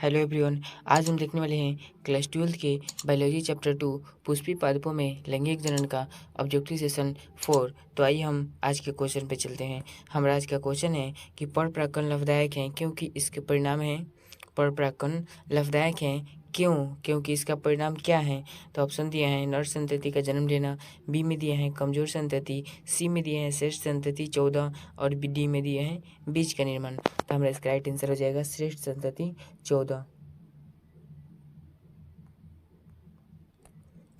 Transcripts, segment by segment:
Hello everyone. आज हम देखने वाले हैं क्लास 12 के बायोलॉजी चैप्टर 2 पुष्पी पादपों में लैंगिक जनन का ऑब्जेक्टिव सेशन 4। तो आइए हम आज के क्वेश्चन पे चलते हैं। हमारा आज का क्वेश्चन है कि परपरागकण लाभदायक हैं क्योंकि इसके परिणाम हैं। परपरागकण लाभदायक हैं क्योंकि इसका परिणाम क्या है। तो ऑप्शन दिए हैं नर संतति का जन्म लेना, बी में दिए हैं कमजोर संतति, सी में दिए हैं श्रेष्ठ संतति 14 और डी में दिए हैं बीज का निर्माण। तो हमारा इसका राइट आंसर हो जाएगा श्रेष्ठ संतति 14।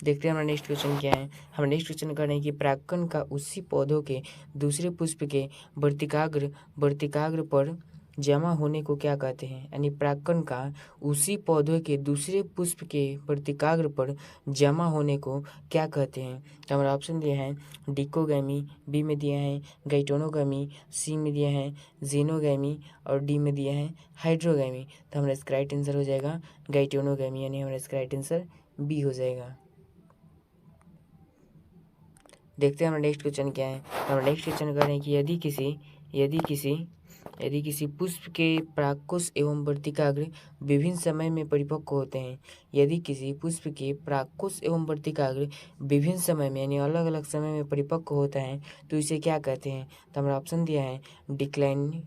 देखते हैं हमारा नेक्स्ट क्वेश्चन क्या है। हम नेक्स्ट क्वेश्चन कर रहे हैं कि परागकण का उसी पौधों के दूसरे पुष्प के वर्तिकाग्र पर जमा होने को क्या कहते हैं। यानी परागकण का उसी पौधे के दूसरे पुष्प के वर्तिकाग्र पर जमा होने को क्या कहते हैं। तो हमारा ऑप्शन दिया है डिकोगैमी, बी में दिया है गाइटोनोगैमी, सी में दिया है जीनोगैमी और डी में दिया है हाइड्रोगैमी। तो हमारा इसका राइट आंसर हो जाएगा गाइटोनोगैमी, यानी हमारा इसका राइट आंसर बी हो जाएगा। देखते हैं हमारा नेक्स्ट क्वेश्चन क्या है। हमारा नेक्स्ट क्वेश्चन कर रहे हैं कि यदि किसी पुष्प के परागकोश एवं वर्तिकाग्र विभिन्न समय में परिपक्व होते हैं। यदि किसी पुष्प के परागकोश एवं वर्तिकाग्र विभिन्न समय में यानी अलग अलग समय में परिपक्व होता है तो इसे क्या कहते हैं। तो हमारा ऑप्शन दिया है डिक्लाइनी,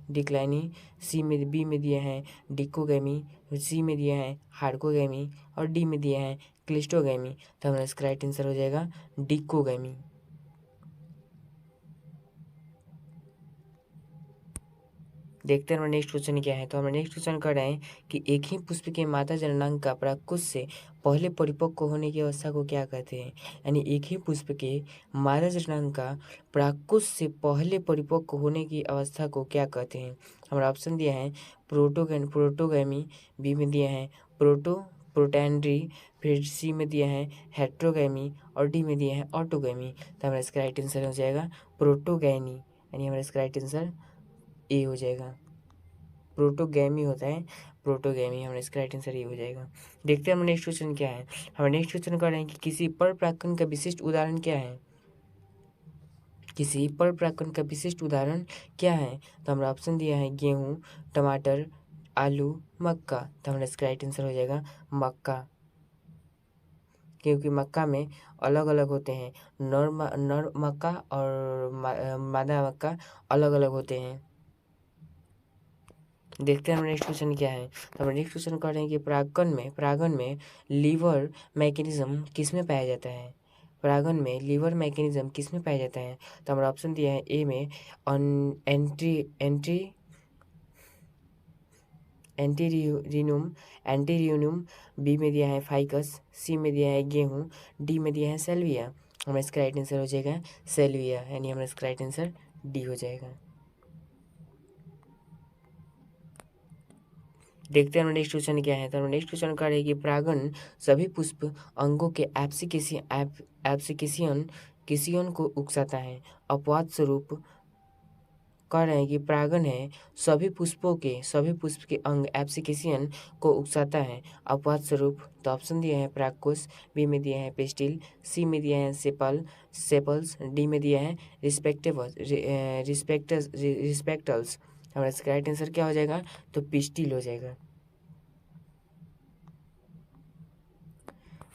बी में दिया है डिकोगैमी, सी में दिया है हार्कोगैमी और डी में दिया है क्लिस्टोगैमी। तो हमारा इसका राइट आंसर हो जाएगा डिकोगैमी। देखते हैं हमारा नेक्स्ट क्वेश्चन क्या है। तो हमारा नेक्स्ट क्वेश्चन कर रहे हैं कि एक ही पुष्प के मादा जननांग का परागकोश से पहले परिपक्व होने की अवस्था को क्या कहते हैं। यानी एक ही पुष्प के मादा जननांग का परागकोश से पहले परिपक्व होने की अवस्था को क्या कहते हैं। हमारा ऑप्शन दिया है प्रोटोगैमी, बी में दिया है प्रोटैंड्री, फिर सी में दिया है हेट्रोगैमी और डी में दिया है ऑटोगैमी। तो हमारा इसका राइट आंसर हो जाएगा प्रोटोगैनी, यानी हमारा इसका राइट आंसर ए हो जाएगा। प्रोटोगैमी होता है प्रोटोगैमी, हमारा इसका राइट आंसर ये हो जाएगा। देखते हैं हमारा नेक्स्ट क्वेश्चन क्या है। हमारा नेक्स्ट क्वेश्चन कर रहे हैं कि किसी परपरागकण का विशिष्ट उदाहरण क्या है। किसी परपरागकण का विशिष्ट उदाहरण क्या है। तो हमारा ऑप्शन दिया है गेहूँ, टमाटर, आलू, मक्का। तो हमारा इसका राइट आंसर हो जाएगा मक्का, क्योंकि मक्का में अलग अलग होते हैं। नर मक्का और मादा मक्का अलग अलग होते हैं। देखते हैं हमारा नेक्स्ट क्वेश्चन क्या है। तो हमारा नेक्स्ट क्वेश्चन कर रहे हैं कि परागन में लीवर मैकेनिज्म किस में पाया जाता है। परागन में लीवर मैकेनिज्म किस में पाया जाता है। तो हमारा ऑप्शन दिया है ए में एंट्री एंट्री एंटीरियनम, बी में दिया है फाइकस, सी में दिया है गेहूँ, डी में दिया है सेल्विया। हमारा इसका राइट आंसर हो जाएगा सेल्विया, यानी हमारा इसका राइट आंसर डी हो जाएगा। देखते हैं नेक्स्ट क्वेश्चन क्या है। तो नेक्स्ट क्वेश्चन का है कि परागन सभी पुष्प अंगों के एप्सिकेशन को उकसाता है। अपवाद स्वरूप कह रहे हैं कि परागन है सभी पुष्प के अंग एप्सिकेशन को उकसाता है। अपवाद स्वरूप तो ऑप्शन दिया है परागकोश, बी में दिया है पेस्टिल, सी में दिया है सेपल्स, डी में दिया है रिस्पेक्टल्स। हमारा इसका राइट आंसर क्या हो जाएगा। तो पिस्टिल हो जाएगा।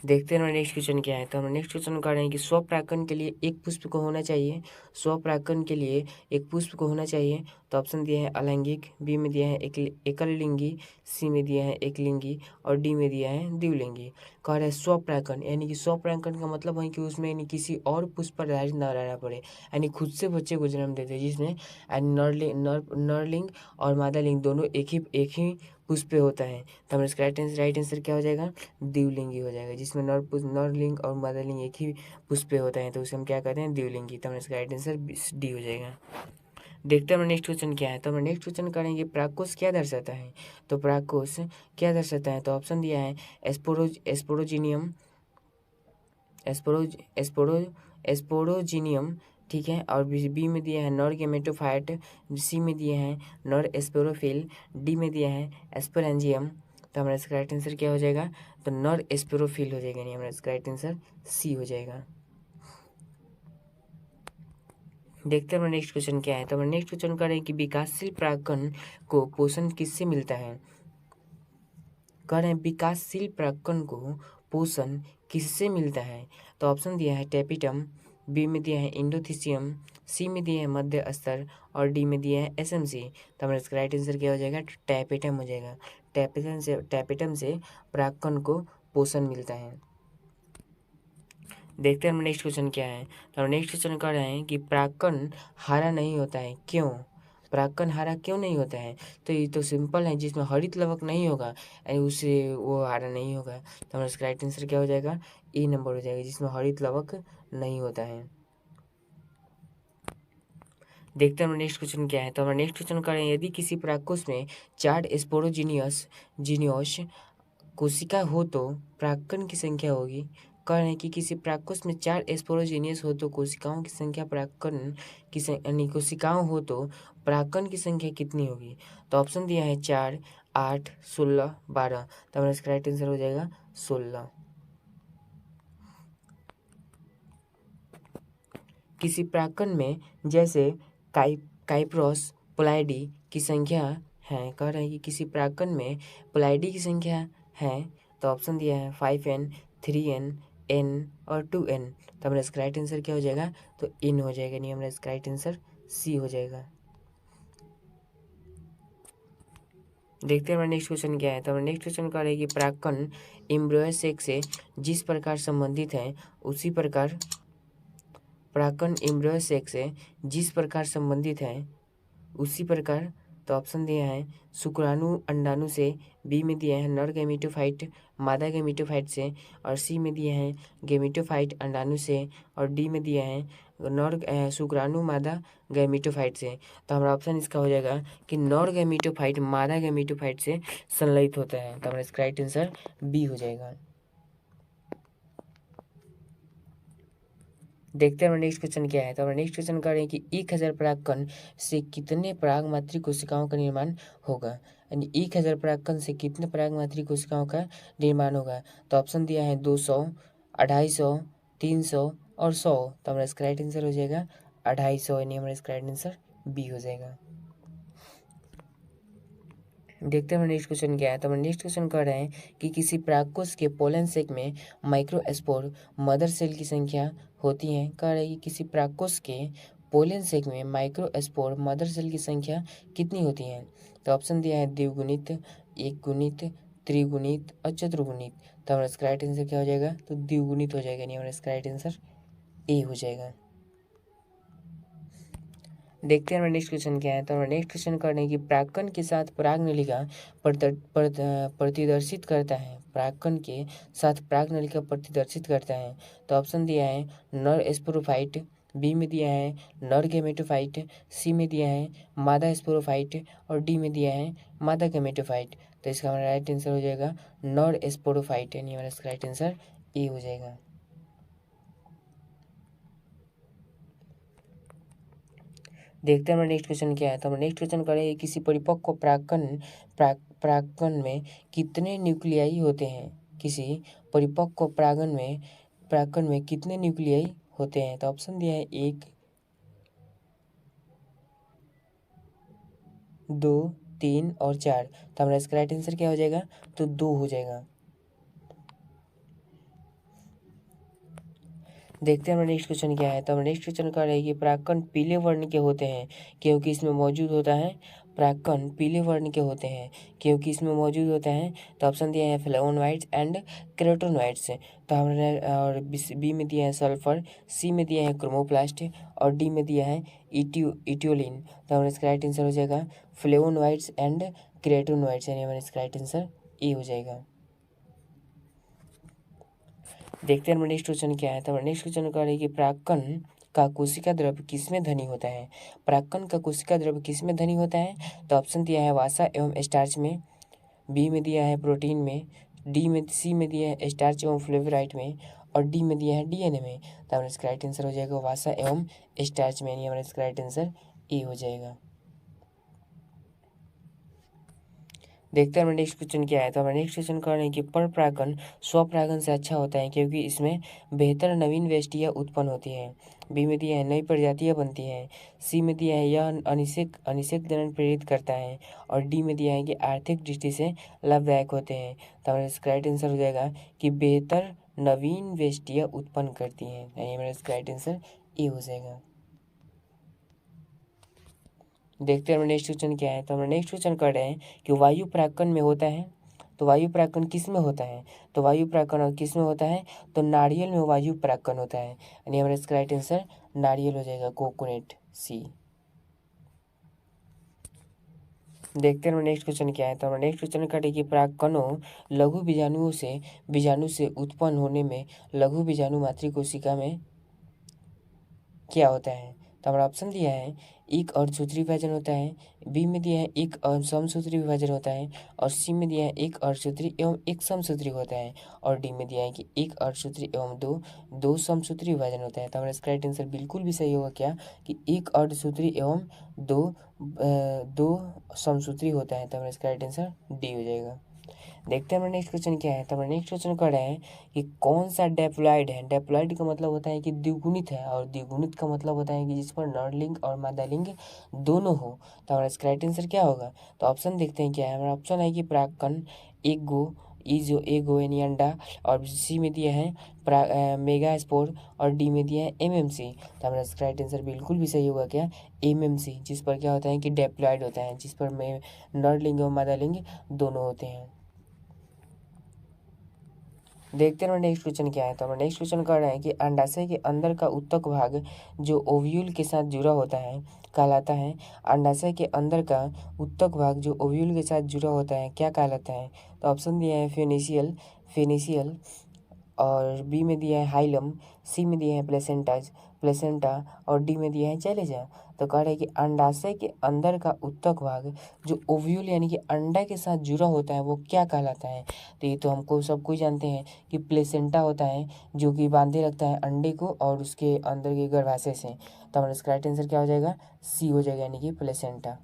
देखते हैं हमारा नेक्स्ट क्वेश्चन क्या है। तो हम नेक्स्ट क्वेश्चन कर रहे हैं कि स्वपरागकण के लिए एक पुष्प को होना चाहिए। स्वपरागकण के लिए एक पुष्प को होना चाहिए। तो ऑप्शन दिया है अलैंगिक, बी में दिया है एकल लिंगी, सी में दिया है एक लिंगी और डी में दिया है द्विलिंगी। कह रहा है स्वपरागकण, यानी कि स्वपरागकण का मतलब है कि उसमें यानी किसी और पुष्प पर आधारित न रहना पड़े, यानी खुद से बच्चे को जन्म देते हैं, जिसमें नरलिंग और मादालिंग दोनों एक ही पुष्प पे होता है। तो हमारा इसका राइट आंसर क्या हो जाएगा। द्विलिंगी हो जाएगा, जिसमें नरलिंग और मादालिंग एक ही पुष्प पे होता है तो उसे हम क्या कहते हैं द्विलिंगी। तो हमारा इसका राइट आंसर डी हो जाएगा। देखते हैं हमारा नेक्स्ट क्वेश्चन क्या है। तो हमारा नेक्स्ट क्वेश्चन करेंगे परागकोश क्या दर्शाता है। तो परागकोश क्या दर्शाता है। तो ऑप्शन दिया है एस्पोरोजीनियम एस्पोरोजीनियम, ठीक है, और बी में दिया है नर गेमेटोफाइट, सी में दिया है नर एस्पेरोफिल, डी में दिया है एस्पेरेंजियम। तो हमारा इसका राइट आंसर क्या हो जाएगा। तो नर एस्पेरोफिल हो जाएगा, यानी हमारा इसका राइट आंसर सी हो जाएगा। देखते हैं हमारा नेक्स्ट क्वेश्चन क्या है। तो हमारा नेक्स्ट क्वेश्चन करें कि विकासशील परागकण को पोषण किससे मिलता है। कह रहे हैं विकासशील प्राक्कन को पोषण किससे मिलता है? तो ऑप्शन दिया है टैपिटम, बी में दिया है इंडोथीसियम, सी में दिया है मध्य स्तर और डी में दिया है एसएमसी। तो हमारा इसका राइट आंसर क्या हो जाएगा? टैपिटम हो जाएगा। टैपिटम से प्राक्कन को पोषण मिलता है। देखते हैं हम नेक्स्ट क्वेश्चन क्या है। तो हम नेक्स्ट क्वेश्चन कर रहे हैं कि प्राक्कन हरा नहीं होता है, क्यों? प्राक्कन हरा क्यों नहीं होता है? तो ये तो सिंपल है, जिसमें हरित लवक नहीं होगा यानी उससे वो हरा नहीं होगा। तो हमारा इसका राइट आंसर क्या हो जाएगा? ए नंबर हो जाएगा, जिसमें हरित लवक नहीं होता है। देखते हैं हमारा नेक्स्ट क्वेश्चन क्या है। तो हमारा नेक्स्ट क्वेश्चन कर रहे हैं, यदि किसी प्राक्कोस में 4 स्पोरोजीनियस कोशिका हो तो प्राक्कन की संख्या होगी। कह रहे हैं कि किसी प्राक्कोस में 4 स्पोरोजीनियस हो तो कोशिकाओं की संख्या प्राक्कन की यानी कोशिकाओं हो तो प्राक्कन की संख्या कितनी होगी? तो ऑप्शन दिया है 4, 8, 16, 12। तो हमारा इसका राइट आंसर हो जाएगा 16। किसी प्राक्कन में जैसे काइप्रोस पोलाइडी की संख्या है। कह रहे हैं कि किसी प्राक्कन में पोलाइडी की संख्या है। तो ऑप्शन दिया है 5n, 3n, n और 2n। तो हमारा इसका राइट आंसर क्या हो जाएगा? तो n हो जाएगा, नहीं हमारा इसका राइट आंसर सी हो जाएगा। देखते हैं हमारा नेक्स्ट क्वेश्चन क्या है। तो हमारा नेक्स्ट क्वेश्चन कह रहे हैं कि प्राक्कन एम्ब्रियो सेक्स से जिस प्रकार संबंधित है उसी प्रकार प्राक्कन एम्ब्रियो सेक्स से जिस प्रकार संबंधित है उसी प्रकार। तो ऑप्शन दिया है शुक्राणु अंडाणु से, बी में दिया है नर गैमेटोफाइट मादा गैमेटोफाइट से और सी में दिया है गैमेटोफाइट अंडाणु से और डी में दिया है नर शुक्राणु मादा गैमेटोफाइट से। तो हमारा ऑप्शन इसका हो जाएगा कि नर गैमेटोफाइट मादा गैमेटोफाइट से संलयित होता है। तो हमारा इसका राइट आंसर बी हो जाएगा। देखते हैं हमारा नेक्स्ट क्वेश्चन क्या है। तो हमारा नेक्स्ट क्वेश्चन कर रहे हैं कि 1000 परागकण से कितने परागमात्री कोशिकाओं का निर्माण होगा, यानी 1000 परागकण से कितने परागमात्री कोशिकाओं का निर्माण होगा। तो ऑप्शन दिया है 200, 250, 300 और 100। तो हमारा इसका राइट आंसर हो जाएगा 250, यानी हमारा इसका राइट आंसर बी हो जाएगा। देखते हैं हमारा नेक्स्ट क्वेश्चन क्या है। तो हमारा नेक्स्ट क्वेश्चन कर रहे हैं कि किसी परागकोश के पोलन सेक में माइक्रोस्पोर मदर सेल की संख्या होती है। कह रहे हैं कि किसी परागकोश के पोलन सेक में माइक्रोस्पोर मदर सेल की संख्या कितनी होती है। तो ऑप्शन दिया है द्विगुणित, एक गुणित, त्रिगुणित और चतुर्गुणित। तो हमारा इसका राइट आंसर क्या हो जाएगा? तो द्विगुणित हो जाएगा, नहीं हमारा इसका राइट आंसर ए हो जाएगा। देखते हैं हमारा नेक्स्ट क्वेश्चन क्या है। तो हमारा नेक्स्ट क्वेश्चन करने की प्राक्कन के साथ परागनलिका प्रतिदर्शित करता है। प्राक्कन के साथ परागनलिका प्रतिदर्शित करता है। तो ऑप्शन दिया है नर स्पोरोफाइट, बी में दिया है नर गैमेटोफाइट, सी में दिया है मादा स्पोरोफाइट और डी में दिया है मादा गैमेटोफाइट। तो इसका हमारा राइट आंसर हो जाएगा नर स्पोरोफाइट, यानी हमारा इसका राइट आंसर ए हो जाएगा। देखते हैं हमारा नेक्स्ट क्वेश्चन क्या है। तो हमारा नेक्स्ट क्वेश्चन करें किसी परिपक्व परागकण में कितने न्यूक्लियाई होते हैं। किसी परिपक्व परागकण में कितने न्यूक्लियाई होते हैं। तो ऑप्शन दिया है 1, 2, 3 और 4। तो हमारा इसका राइट आंसर क्या हो जाएगा? तो 2 हो जाएगा। देखते हैं हमारा नेक्स्ट क्वेश्चन क्या है। तो हमारा नेक्स्ट क्वेश्चन क्या है कि परागकण पीले वर्ण के होते हैं क्योंकि इसमें मौजूद होता है। परागकण पीले वर्ण के होते हैं क्योंकि इसमें मौजूद होता है। तो ऑप्शन दिया है फ्लेवोनोइड्स एंड कैरोटीनॉइड्स। तो हमने और बी में दिया है सल्फर, सी में दिया है क्रोमोप्लास्ट और डी में दिया है इटियोलिन। तो हमारा इसका राइट आंसर हो जाएगा फ्लेवोनोइड्स एंड कैरोटीनॉइड्स, यानी हमारा इसका राइट आंसर ए हो जाएगा। देखते हैं हमारा नेक्स्ट क्वेश्चन क्या है। तो हमारा नेक्स्ट क्वेश्चन कह रही है कि परागकण का कोशिका द्रव किसमें धनी होता है। परागकण का कोशिका द्रव किसमें धनी होता है। तो ऑप्शन दिया है वसा एवं स्टार्च में, बी में दिया है प्रोटीन में, सी में दिया है स्टार्च एवं फ्लेवोराइड में और डी में दिया है डीएनए में। तो हमारा इसका राइट आंसर हो जाएगा वसा एवं स्टार्च में, यानी हमारा इसका राइट आंसर ए हो जाएगा। देखते हैं हमारा नेक्स्ट क्वेश्चन क्या है। तो हमारा नेक्स्ट क्वेश्चन कर रहे हैं कि पर परागण स्वपरागण से अच्छा होता है क्योंकि इसमें बेहतर नवीन वेष्टियाँ उत्पन्न होती हैं। बी में दिया है नई प्रजातियाँ बनती हैं। सी में दिया है यह अनिषेक जनन प्रेरित करता है। और डी में दिया है कि आर्थिक दृष्टि से लाभदायक होते हैं। तो हमारा इसका राइट आंसर हो जाएगा कि बेहतर नवीन वेष्टियाँ उत्पन्न करती हैं, यानी हमारा इसका राइट आंसर ए हो जाएगा। देखते हैं हमारा नेक्स्ट क्वेश्चन क्या है। तो हमारा नेक्स्ट क्वेश्चन कर रहे हैं कि वायु परागकण में होता है। तो वायु परागकण किस में होता है। तो वायु परागकण किस में होता है। तो नारियल में वायु परागकण होता है, यानी हमारा इसका राइट आंसर नारियल हो जाएगा, कोकोनट, सी। देखते हैं हमारा नेक्स्ट क्वेश्चन क्या है। तो हमारा नेक्स्ट क्वेश्चन कर रहे कि परागकणों बीजाणु से उत्पन्न होने में लघु बीजाणु मातृ कोशिका में क्या होता है। तो हमारा ऑप्शन दिया है एक अर्धसूत्री विभाजन होता है। बी में दिया है एक समसूत्री विभाजन होता है। और सी में दिया है एक अर्धसूत्री एवं एक समसूत्री होता है। और डी में दिया है कि एक अर्धसूत्री एवं दो समसूत्री विभाजन होता है। तो हमारा इसका राइट आंसर बिल्कुल भी सही होगा क्या, कि एक अर्धसूत्री एवं दो समसूत्री होता है। तो हमारा इसका राइट आंसर डी हो जाएगा। देखते हैं हमारा नेक्स्ट क्वेश्चन क्या है। तो हमारा नेक्स्ट क्वेश्चन कर रहे हैं कि कौन सा डेप्लॉइड है। डेप्लॉइड का मतलब होता है कि द्विगुणित है, और द्विगुणित का मतलब होता है कि जिस पर नरलिंग और मादालिंग दोनों हो। तो हमारा इसका राइट आंसर क्या होगा। तो ऑप्शन देखते हैं क्या है। हमारा ऑप्शन है कि परागकण एगो यानी अंडा। और सी में दिया है मेगा स्पोर। और डी में दिया है एमएमसी। तो हमारा इसका राइट आंसर बिल्कुल भी सही होगा क्या, एमएमसी, जिस पर क्या होता है कि डेप्लॉइड होता है, जिस पर नरलिंग और मादालिंग दोनों होते हैं। देखते हैं नेक्स्ट क्वेश्चन क्या है। तो हमारा नेक्स्ट क्वेश्चन कर रहे हैं कि अंडाशय के अंदर का उत्तक भाग जो ओव्यूल के साथ जुड़ा होता है कहलाता है। अंडाशय के अंदर का उत्तक भाग जो ओव्यूल के साथ जुड़ा होता है क्या कहलाता है। तो ऑप्शन दिया है फेनेशियल। और बी में दिया है हाइलम। सी में दिया है प्लेसेंटा। और डी में दिया है चैलेजा। तो कह रहे हैं कि अंडाशय के अंदर का उत्तक भाग जो ओव्यूल यानी कि अंडा के साथ जुड़ा होता है वो क्या कहलाता है। तो ये तो हमको सबको जानते हैं कि प्लेसेंटा होता है, जो कि बांधे रखता है अंडे को और उसके अंदर के गर्भाशय से। तो हमारा इसका राइट आंसर क्या हो जाएगा, सी हो जाएगा, यानी कि प्लेसेंटा।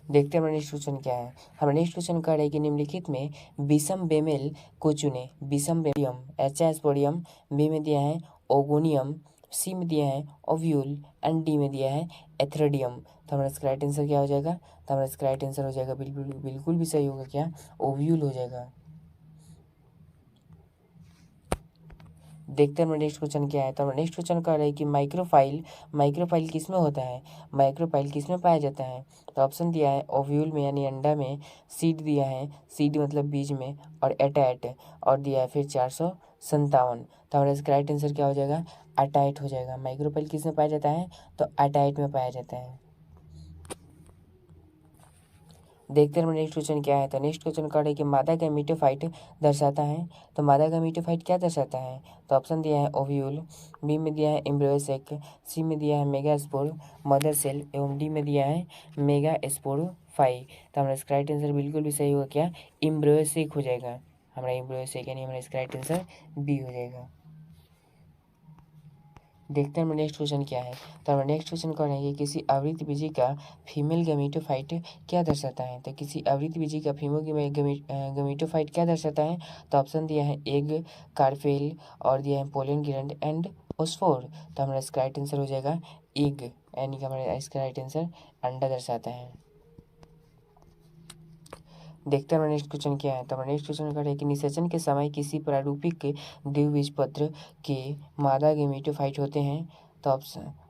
देखते हैं हमारा नेक्स्ट क्वेश्चन क्या है। हमारा नेक्स्ट क्वेश्चन कह रहा है कि निम्नलिखित में विषम बेमेल को चुने। विषम बेमेलियम एचास्पोडियम, बी में दिया है ओगोनियम, सी में दिया है ओव्यूल एंड डी में दिया है एथ्रेडियम। तो हमारा इसका राइट आंसर क्या हो जाएगा। तो हमारा इसका राइट आंसर हो जाएगा बिल्कुल भी सही होगा क्या, ओव्यूल हो जाएगा। देखते हैं हमारा नेक्स्ट क्वेश्चन क्या है। तो हमारा नेक्स्ट क्वेश्चन कह रहा है कि माइक्रोफाइल किस में होता है। माइक्रोफाइल किस में पाया जाता है। तो ऑप्शन दिया है ओव्यूल में यानी अंडा में। सीड दिया है, सीड मतलब बीज में। और एटैट और दिया है फिर 457। तो हमारा इसका राइट आंसर क्या हो जाएगा, अटैट हो जाएगा। माइक्रोफाइल किस में पाया जाता है, तो अटैट में पाया जाता है। देखते हैं नेक्स्ट क्वेश्चन क्या है। तो नेक्स्ट क्वेश्चन कर रहे हैं कि मादा गैमेटोफाइट दर्शाता है। तो मादा गैमेटोफाइट क्या दर्शाता है। तो ऑप्शन दिया है ओव्यूल, बी में दिया है एम्ब्रियो सेक, सी में दिया है मेगास्पोर मदर सेल एवं डी में दिया है मेगा स्पोरोफाई। तो हमारा इसका राइट आंसर बिल्कुल भी सही होगा क्या, एम्ब्रियो सेक हो जाएगा। हमारा एम्ब्रियो सेक यानी हमारा इसका राइट आंसर बी हो जाएगा। देखते हैं हमारा नेक्स्ट क्वेश्चन क्या है। तो हमारा नेक्स्ट क्वेश्चन कह रहे हैं कि किसी आवृत्त बीजी का फीमेल गैमेटोफाइट क्या दर्शाता है। तो किसी आवृत्त बीजी का फीमेल गैमेटोफाइट क्या दर्शाता है। तो ऑप्शन दिया है एग, कार्पेल और दिया है पोलन ग्रैंड एंड ओस्फोर। तो हमारा इसका राइट आंसर हो जाएगा एग, यानी कि हमारा इसका राइट आंसर अंडा दर्शाता है। देखते हैं हमारा नेक्स्ट क्वेश्चन क्या है। तो हमारा नेक्स्ट क्वेश्चन कर है कि निषेचन के समय किसी प्रारूपिक के द्विबीजपत्र के मादा गैमेटोफाइट होते हैं। तो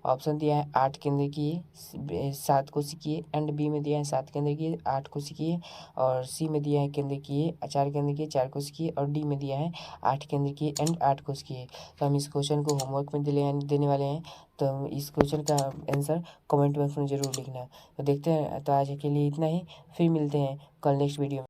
ऑप्शन दिया है 8 केंद्रकीय 7 कोशिकीय एंड बी में दिया है 7 केंद्रकीय 8 कोशिकीय। और सी में दिया है केंद्रकीय 4 केंद्रकीय 4 कोशिकीय। और डी में दिया है 8 केंद्रकीय एंड 8 कोशिकीय। तो हम इस क्वेश्चन को होमवर्क में देने वाले हैं। तो इस क्वेश्चन का आंसर कमेंट बॉक्स में जरूर लिखना। तो देखते हैं, तो आज के लिए इतना ही, फिर मिलते हैं कल नेक्स्ट वीडियो में।